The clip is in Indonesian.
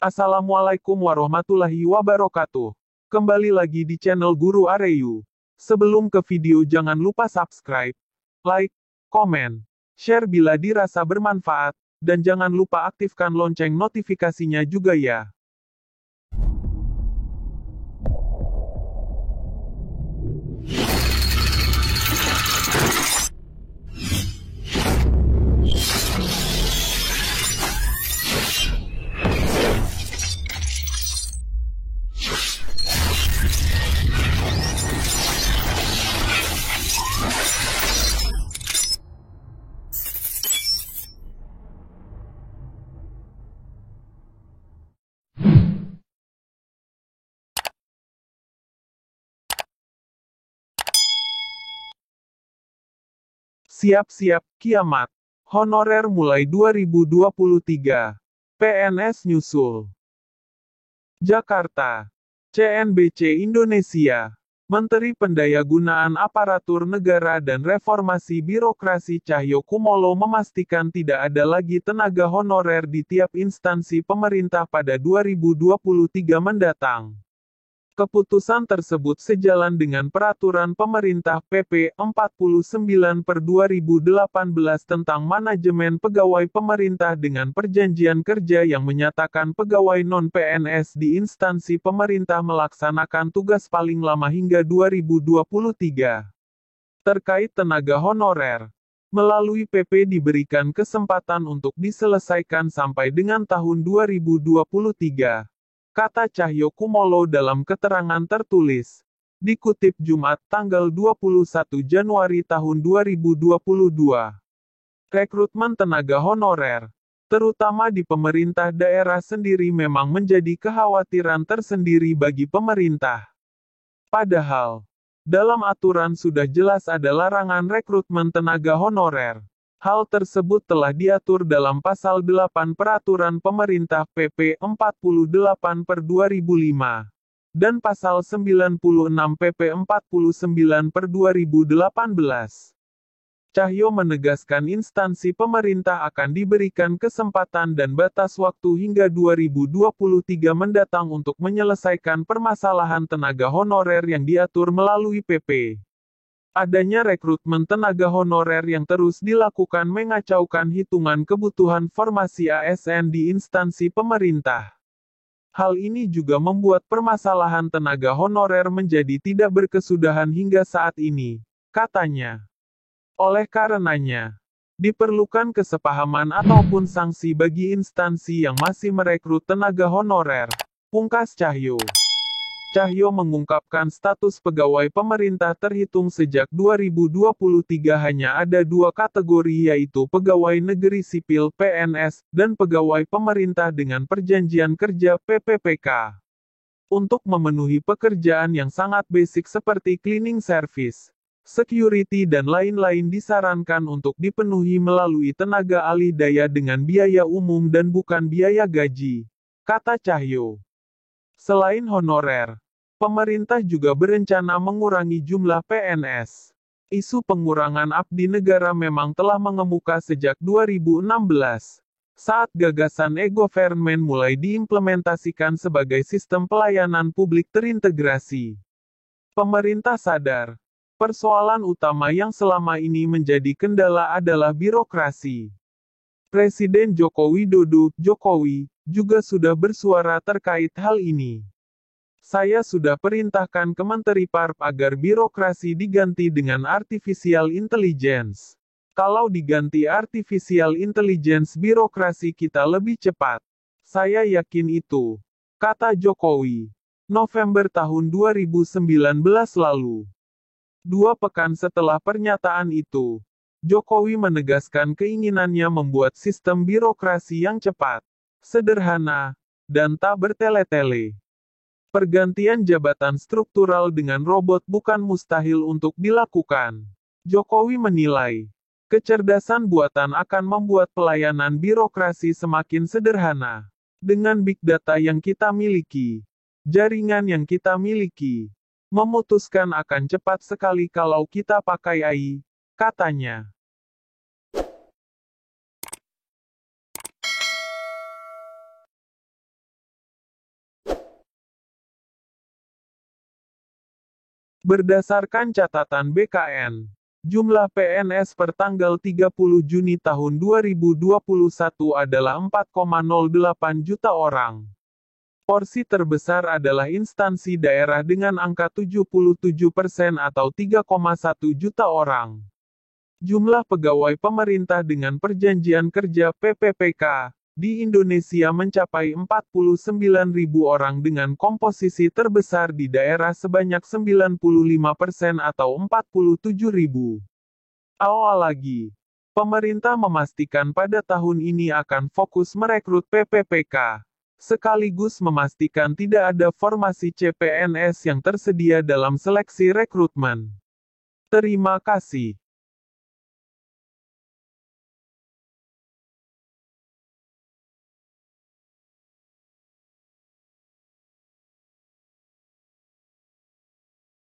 Assalamualaikum warahmatullahi wabarakatuh. Kembali lagi di channel Guru Areyu. Sebelum ke video jangan lupa subscribe, like, komen, share bila dirasa bermanfaat, dan jangan lupa aktifkan lonceng notifikasinya juga ya. Siap-siap, kiamat. Honorer mulai 2023. PNS nyusul. Jakarta. CNBC Indonesia. Menteri Pendayagunaan Aparatur Negara dan Reformasi Birokrasi Cahyokumolo memastikan tidak ada lagi tenaga honorer di tiap instansi pemerintah pada 2023 mendatang. Keputusan tersebut sejalan dengan Peraturan Pemerintah PP 49/2018 tentang Manajemen Pegawai Pemerintah dengan Perjanjian Kerja yang menyatakan pegawai non-PNS di instansi pemerintah melaksanakan tugas paling lama hingga 2023. Terkait tenaga honorer, melalui PP diberikan kesempatan untuk diselesaikan sampai dengan tahun 2023. Kata Cahyokumolo dalam keterangan tertulis. Dikutip Jumat tanggal 21 Januari tahun 2022. Rekrutmen tenaga honorer, terutama di pemerintah daerah sendiri memang menjadi kekhawatiran tersendiri bagi pemerintah. Padahal, dalam aturan sudah jelas ada larangan rekrutmen tenaga honorer. Hal tersebut telah diatur dalam Pasal 8 Peraturan Pemerintah PP 48/2005 dan Pasal 96 PP 49/2018. Cahyo menegaskan instansi pemerintah akan diberikan kesempatan dan batas waktu hingga 2023 mendatang untuk menyelesaikan permasalahan tenaga honorer yang diatur melalui PP. Adanya rekrutmen tenaga honorer yang terus dilakukan mengacaukan hitungan kebutuhan formasi ASN di instansi pemerintah. Hal ini juga membuat permasalahan tenaga honorer menjadi tidak berkesudahan hingga saat ini, katanya. Oleh karenanya, diperlukan kesepahaman ataupun sanksi bagi instansi yang masih merekrut tenaga honorer, pungkas Cahyo. Cahyo mengungkapkan status pegawai pemerintah terhitung sejak 2023 hanya ada dua kategori yaitu pegawai negeri sipil PNS dan pegawai pemerintah dengan perjanjian kerja PPPK. Untuk memenuhi pekerjaan yang sangat basic seperti cleaning service, security dan lain-lain disarankan untuk dipenuhi melalui tenaga alih daya dengan biaya umum dan bukan biaya gaji, kata Cahyo. Selain honorer, pemerintah juga berencana mengurangi jumlah PNS. Isu pengurangan abdi negara memang telah mengemuka sejak 2016, saat gagasan e-government mulai diimplementasikan sebagai sistem pelayanan publik terintegrasi. Pemerintah sadar, persoalan utama yang selama ini menjadi kendala adalah birokrasi. Presiden Joko Widodo, Jokowi, juga sudah bersuara terkait hal ini. Saya sudah perintahkan ke Menteri PARP agar birokrasi diganti dengan artificial intelligence. Kalau diganti artificial intelligence birokrasi kita lebih cepat. Saya yakin itu, kata Jokowi. November tahun 2019 lalu. 2 pekan setelah pernyataan itu, Jokowi menegaskan keinginannya membuat sistem birokrasi yang cepat, sederhana, dan tak bertele-tele. Pergantian jabatan struktural dengan robot bukan mustahil untuk dilakukan. Jokowi menilai, kecerdasan buatan akan membuat pelayanan birokrasi semakin sederhana. Dengan big data yang kita miliki, jaringan yang kita miliki, memutuskan akan cepat sekali kalau kita pakai AI, katanya. Berdasarkan catatan BKN, jumlah PNS per tanggal 30 Juni tahun 2021 adalah 4,08 juta orang. Porsi terbesar adalah instansi daerah dengan angka 77% atau 3,1 juta orang. Jumlah pegawai pemerintah dengan perjanjian kerja PPPK di Indonesia mencapai 49.000 orang dengan komposisi terbesar di daerah sebanyak 95% atau 47.000. Awal lagi, pemerintah memastikan pada tahun ini akan fokus merekrut PPPK, sekaligus memastikan tidak ada formasi CPNS yang tersedia dalam seleksi rekrutmen. Terima kasih.